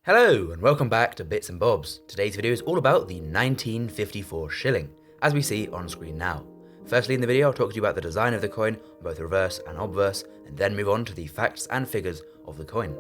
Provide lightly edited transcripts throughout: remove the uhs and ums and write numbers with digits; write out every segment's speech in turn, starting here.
Hello and welcome back to Bits and Bobs. Today's video is all about the 1954 shilling, as we see on screen now. Firstly in the video I'll talk to you about the design of the coin, both reverse and obverse, and then move on to the facts and figures of the coin.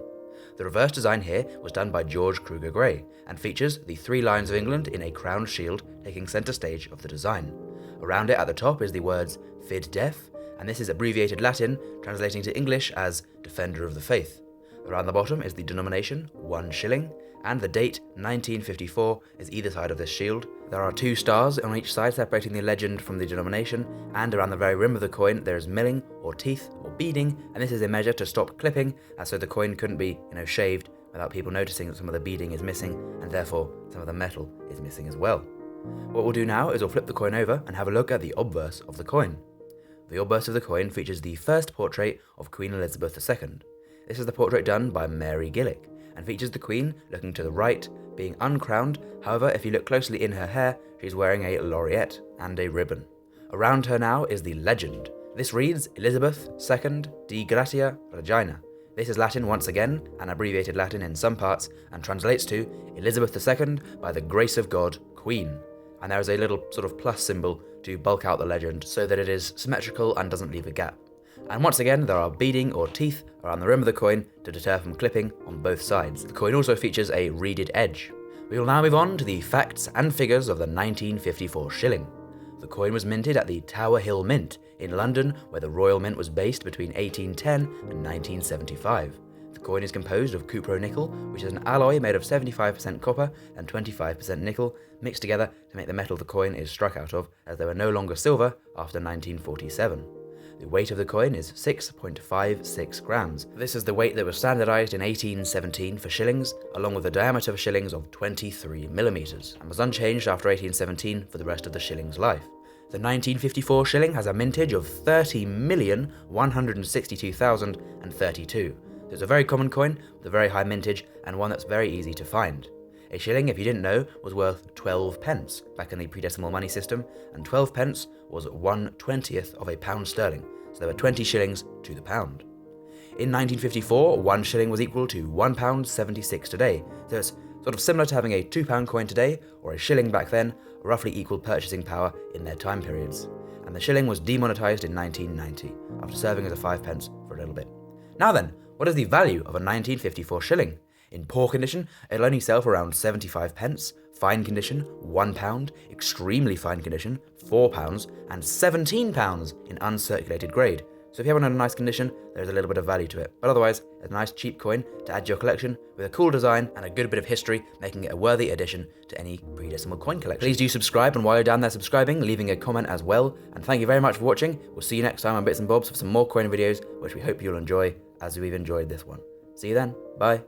The reverse design here was done by George Kruger Gray, and features the three lions of England in a crowned shield taking centre stage of the design. Around it at the top is the words Fid Def, and this is abbreviated Latin, translating to English as Defender of the Faith. Around the bottom is the denomination, 1 shilling, and the date, 1954, is either side of this shield. There are 2 stars on each side separating the legend from the denomination, and around the very rim of the coin there is milling, or teeth, or beading, and this is a measure to stop clipping, so the coin couldn't be, shaved without people noticing that some of the beading is missing, and therefore some of the metal is missing as well. What we'll do now is we'll flip the coin over and have a look at the obverse of the coin. The obverse of the coin features the first portrait of Queen Elizabeth II. This is the portrait done by Mary Gillick, and features the Queen looking to the right, being uncrowned. However, if you look closely in her hair, she's wearing a laureate and a ribbon. Around her now is the legend. This reads Elizabeth II di Gratia Regina. This is Latin once again, and abbreviated Latin in some parts, and translates to Elizabeth II by the grace of God, Queen. And there is a little sort of plus symbol to bulk out the legend so that it is symmetrical and doesn't leave a gap. And once again, there are beading or teeth around the rim of the coin to deter from clipping on both sides. The coin also features a reeded edge. We will now move on to the facts and figures of the 1954 shilling. The coin was minted at the Tower Hill Mint in London, where the Royal Mint was based between 1810 and 1975. The coin is composed of cupro-nickel, which is an alloy made of 75% copper and 25% nickel, mixed together to make the metal the coin is struck out of, as they were no longer silver after 1947. The weight of the coin is 6.56 grams. This is the weight that was standardised in 1817 for shillings, along with the diameter of shillings of 23 millimeters, and was unchanged after 1817 for the rest of the shilling's life. The 1954 shilling has a mintage of 30,162,032. So it's a very common coin with a very high mintage, and one that's very easy to find. A shilling, if you didn't know, was worth 12 pence back in the pre-decimal money system, and 12 pence was 1/20th of a pound sterling, so there were 20 shillings to the pound. In 1954, 1 shilling was equal to £1.76 today, so it's sort of similar to having a £2 coin today, or a shilling back then, roughly equal purchasing power in their time periods. And the shilling was demonetised in 1990, after serving as a 5 pence for a little bit. Now then, what is the value of a 1954 shilling? In poor condition, it'll only sell for around 75 pence, fine condition, £1, extremely fine condition, £4, and £17 in uncirculated grade. So if you have one in a nice condition, there's a little bit of value to it. But otherwise, it's a nice cheap coin to add to your collection with a cool design and a good bit of history, making it a worthy addition to any pre-decimal coin collection. Please do subscribe, and while you're down there subscribing, leaving a comment as well. And thank you very much for watching. We'll see you next time on Bits and Bobs for some more coin videos, which we hope you'll enjoy as we've enjoyed this one. See you then. Bye.